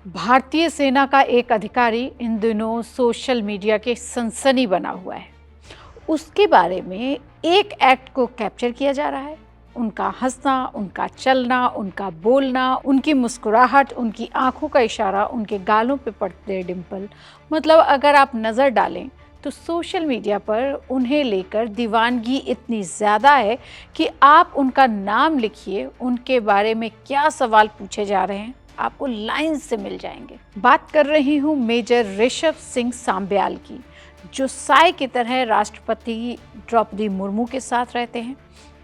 भारतीय सेना का एक अधिकारी इन दिनों सोशल मीडिया के सनसनी बना हुआ है। उसके बारे में एक एक्ट को कैप्चर किया जा रहा है। उनका हंसना, उनका चलना, उनका बोलना, उनकी मुस्कुराहट, उनकी आंखों का इशारा, उनके गालों पे पड़ते डिंपल, मतलब अगर आप नज़र डालें तो सोशल मीडिया पर उन्हें लेकर दीवानगी इतनी ज़्यादा है कि आप उनका नाम लिखिए, उनके बारे में क्या सवाल पूछे जा रहे हैं आपको लाइन से मिल जाएंगे। बात कर रही हूँ मेजर ऋषभ सिंह सांब्याल की, जो साय की तरह राष्ट्रपति द्रौपदी मुर्मू के साथ रहते हैं।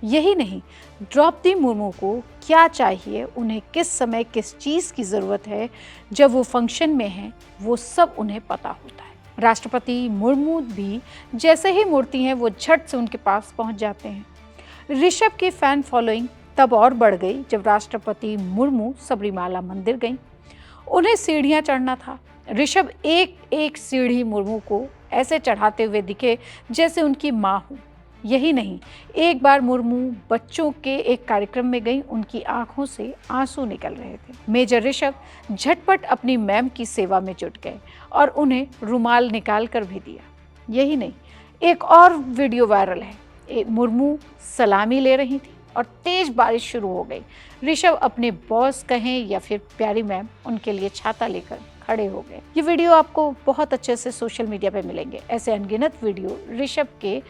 यही नहीं, द्रौपदी मुर्मू को क्या चाहिए, उन्हें किस समय किस चीज़ की ज़रूरत है, जब वो फंक्शन में हैं, वो सब उन्हें पता होता है। राष्ट्रपति मुर्मू भी जैसे ही मुड़ती हैं वो झट से उनके पास पहुंच जाते हैं। ऋषभ की फैन फॉलोइंग तब और बढ़ गई जब राष्ट्रपति मुर्मू सबरीमाला मंदिर गईं। उन्हें सीढ़ियां चढ़ना था। ऋषभ एक एक सीढ़ी मुर्मू को ऐसे चढ़ाते हुए दिखे जैसे उनकी माँ हो। यही नहीं, एक बार मुर्मू बच्चों के एक कार्यक्रम में गई, उनकी आंखों से आंसू निकल रहे थे। मेजर ऋषभ झटपट अपनी मैम की सेवा में जुट गए और उन्हें रुमाल निकाल कर भी दिया। यही नहीं, एक और वीडियो वायरल है। मुर्मू सलामी ले रही थी और तेज बारिश शुरू हो गई। ऋषभ अपने बॉस कहें या फिर प्यारी मैम, उनके लिए छाता लेकर खड़े हो गए। ये वीडियो आपको बहुत अच्छे से सोशल मीडिया पे मिलेंगे। ऐसे अनगिनत वीडियो ऋषभ के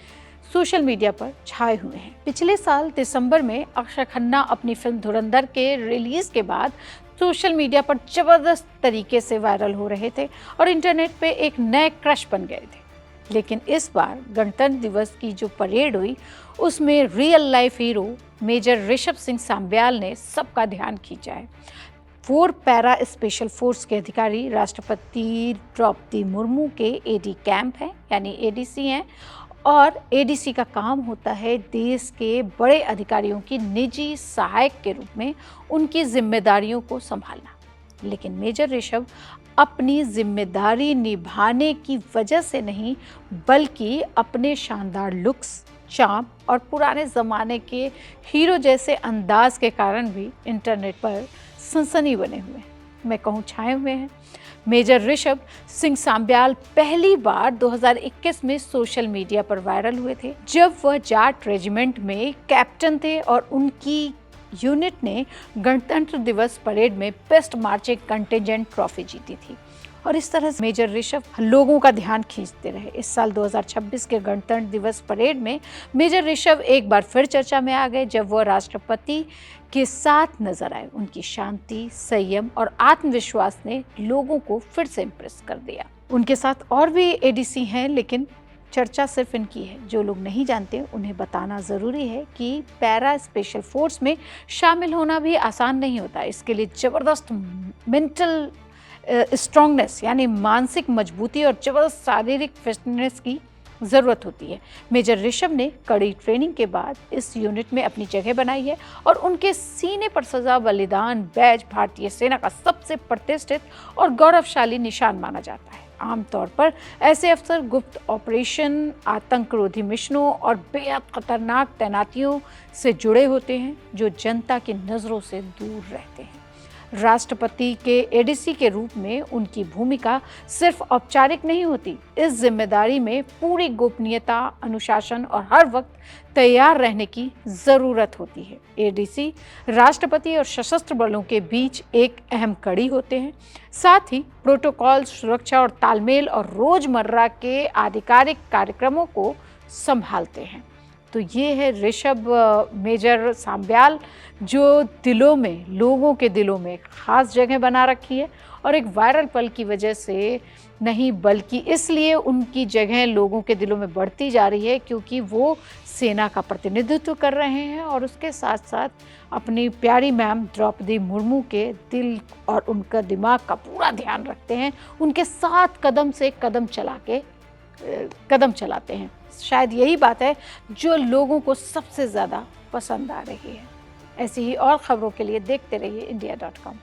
सोशल मीडिया पर छाए हुए हैं। पिछले साल दिसंबर में अक्षय खन्ना अपनी फिल्म धुरंधर के रिलीज के बाद सोशल मीडिया पर जबरदस्त तरीके से वायरल हो रहे थे और इंटरनेट पे एक नए क्रश बन गए थे। लेकिन इस बार गणतंत्र दिवस की जो परेड हुई, उसमें real life hero major Rishabh Singh Sambyal ने सबका ध्यान खींचा है। 4 पैरा स्पेशल फोर्स के अधिकारी राष्ट्रपति द्रौपदी मुर्मू के एडी कैंप हैं, यानी एडीसी हैं, और एडीसी का काम होता है देश के बड़े अधिकारियों की निजी सहायक के रूप में उनकी जिम्मेदारियों को संभालना। लेकिन मेजर ऋषभ अपनी जिम्मेदारी निभाने की वजह से नहीं, बल्कि अपने शानदार लुक्स, चार्म और पुराने ज़माने के हीरो जैसे अंदाज के कारण भी इंटरनेट पर सनसनी बने हुए हैं, मैं कहूँ छाए हुए हैं। मेजर ऋषभ सिंह सांब्याल पहली बार 2021 में सोशल मीडिया पर वायरल हुए थे, जब वह जाट रेजिमेंट में कैप्टन थे और उनकी यूनिट ने गणतंत्र दिवस परेड में बेस्ट मार्चिंग कंटिजेंट ट्रॉफी जीती थी। और इस तरह से मेजर ऋषभ लोगों का ध्यान खींचते रहे। इस साल 2026 के गणतंत्र दिवस परेड में मेजर ऋषभ एक बार फिर चर्चा में आ गए, जब वह राष्ट्रपति के साथ नजर आए। उनकी शांति, संयम और आत्मविश्वास ने लोगों को फिर से इम्प्रेस कर दिया। उनके साथ और भी एडीसी हैं, लेकिन चर्चा सिर्फ इनकी है। जो लोग नहीं जानते उन्हें बताना ज़रूरी है कि पैरा स्पेशल फोर्स में शामिल होना भी आसान नहीं होता। इसके लिए ज़बरदस्त मेंटल स्ट्रॉन्गनेस, यानी मानसिक मजबूती और जबरदस्त शारीरिक फिटनेस की ज़रूरत होती है। मेजर ऋषभ ने कड़ी ट्रेनिंग के बाद इस यूनिट में अपनी जगह बनाई है और उनके सीने पर सजा बलिदान बैज भारतीय सेना का सबसे प्रतिष्ठित और गौरवशाली निशान माना जाता है। आमतौर पर ऐसे अफसर गुप्त ऑपरेशन, आतंकरोधी मिशनों और बेहद खतरनाक तैनातियों से जुड़े होते हैं, जो जनता की नज़रों से दूर रहते हैं। राष्ट्रपति के एडीसी के रूप में उनकी भूमिका सिर्फ औपचारिक नहीं होती। इस जिम्मेदारी में पूरी गोपनीयता, अनुशासन और हर वक्त तैयार रहने की ज़रूरत होती है। एडीसी राष्ट्रपति और सशस्त्र बलों के बीच एक अहम कड़ी होते हैं। साथ ही प्रोटोकॉल, सुरक्षा और तालमेल और रोज़मर्रा के आधिकारिक कार्यक्रमों को संभालते हैं। तो ये है ऋषभ मेजर सांब्याल, जो दिलों में, लोगों के दिलों में खास जगह बना रखी है। और एक वायरल पल की वजह से नहीं, बल्कि इसलिए उनकी जगह लोगों के दिलों में बढ़ती जा रही है क्योंकि वो सेना का प्रतिनिधित्व कर रहे हैं और उसके साथ साथ अपनी प्यारी मैम द्रौपदी मुर्मू के दिल और उनका दिमाग का पूरा ध्यान रखते हैं। उनके साथ कदम से कदम चलाते हैं। शायद यही बात है जो लोगों को सबसे ज़्यादा पसंद आ रही है। ऐसी ही और खबरों के लिए देखते रहिए India.com।